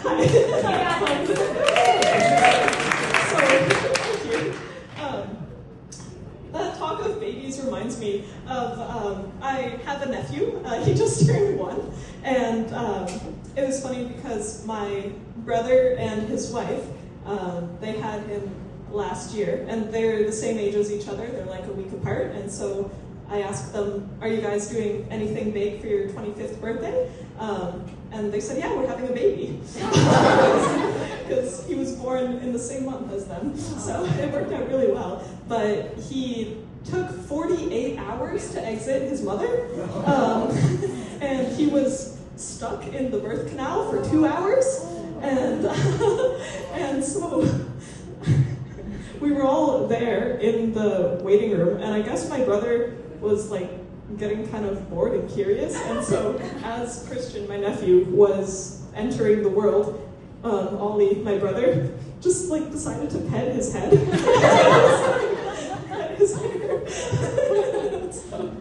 Thank you. That talk of babies reminds me of, I have a nephew, he just turned 1, and it was funny because my brother and his wife, they had him last year, and they're the same age as each other, they're like a week apart, and so I asked them, are you guys doing anything big for your 25th birthday? And they said, yeah, we're having a baby. Because he was born in the same month as them. So it worked out really well. But he took 48 hours to exit his mother. And he was stuck in the birth canal for 2 hours. And so we were all there in the waiting room. And I guess my brother was like getting kind of bored and curious, and so as Christian, my nephew, was entering the world, Ollie, my brother, just like decided to pet his head. Pet his hair. So,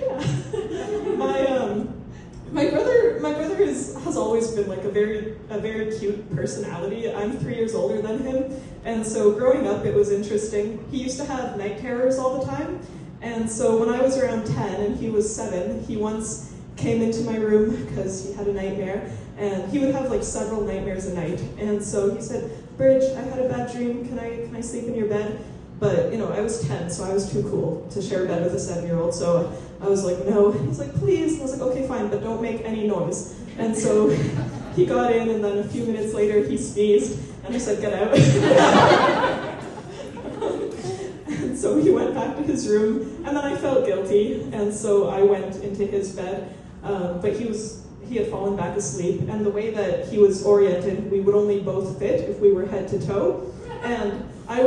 yeah. My brother has always been like a very cute personality. I'm 3 years older than him, and so growing up it was interesting. He used to have night terrors all the time. And so when I was around 10 and he was 7, he once came into my room because he had a nightmare, and he would have like several nightmares a night. And so he said, Bridge, I had a bad dream, can I sleep in your bed? But, you know, I was 10, so I was too cool to share a bed with a 7-year-old, so I was like, no. He's like, please. And I was like, okay, fine, but don't make any noise. And so he got in, and then a few minutes later he sneezed, and I said, get out. So he went back to his room, and then I felt guilty, and so I went into his bed, but he had fallen back asleep, and the way that he was oriented, we would only both fit if we were head to toe, and I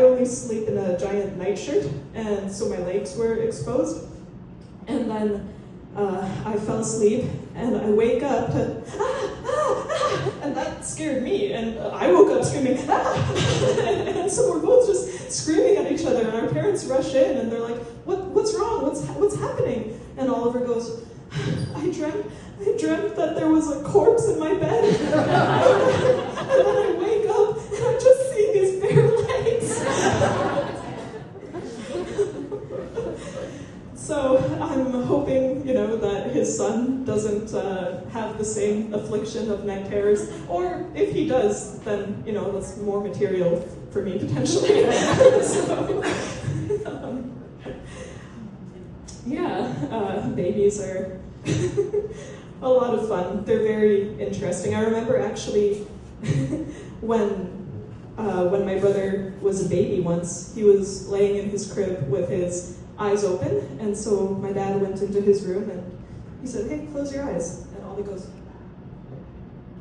only sleep in a giant nightshirt, and so my legs were exposed, and then I fell asleep, and I wake up to, and that scared me, and I woke up screaming, and so we're both just screaming at each other, and our parents rush in, and they're like, what's wrong, what's happening? And Oliver goes, I dreamt that there was a corpse in my bed, and then I wake up, and I'm just seeing his bare legs. So I'm hoping, that his son doesn't have the same affliction of night terrors, or if he does, then, that's more material for me potentially. Babies are a lot of fun. They're very interesting. I remember actually when my brother was a baby once, he was laying in his crib with his eyes open, and so my dad went into his room and he said, hey, close your eyes. And Ollie goes,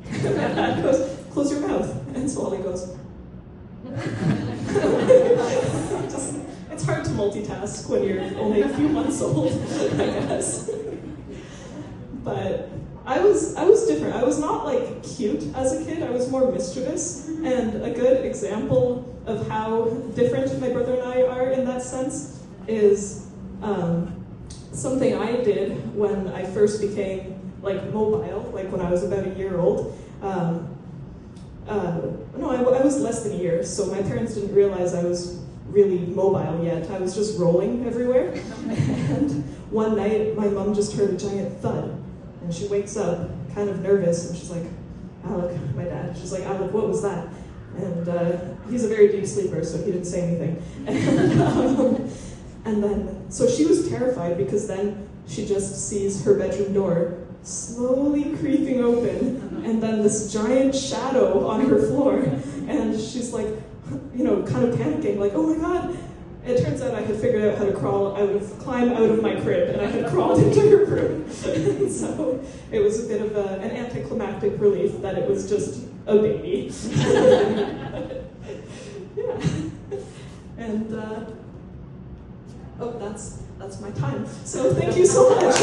and my dad goes, close your mouth. And so Ollie goes, it's hard to multitask when you're only a few months old, I guess. But I was different. I was not like cute as a kid. I was more mischievous, and a good example of how different my brother and I are in that sense is something I did when I first became like mobile, like when I was about a year old. I was less than a year, so my parents didn't realize I was really mobile yet. I was just rolling everywhere. And one night, my mom just heard a giant thud, and she wakes up kind of nervous, and she's like, Alec, my dad, she's like, Alec, what was that? And he's a very deep sleeper, so he didn't say anything. And then, so she was terrified because then she just sees her bedroom door slowly creeping open, and then this giant shadow on her floor, and she's like, kind of panicking, like, oh my God. It turns out I had figured out how to climb out of my crib, and I had crawled into her room. So it was a bit of an anticlimactic relief that it was just a baby. Yeah. And, that's my time. So thank you so much.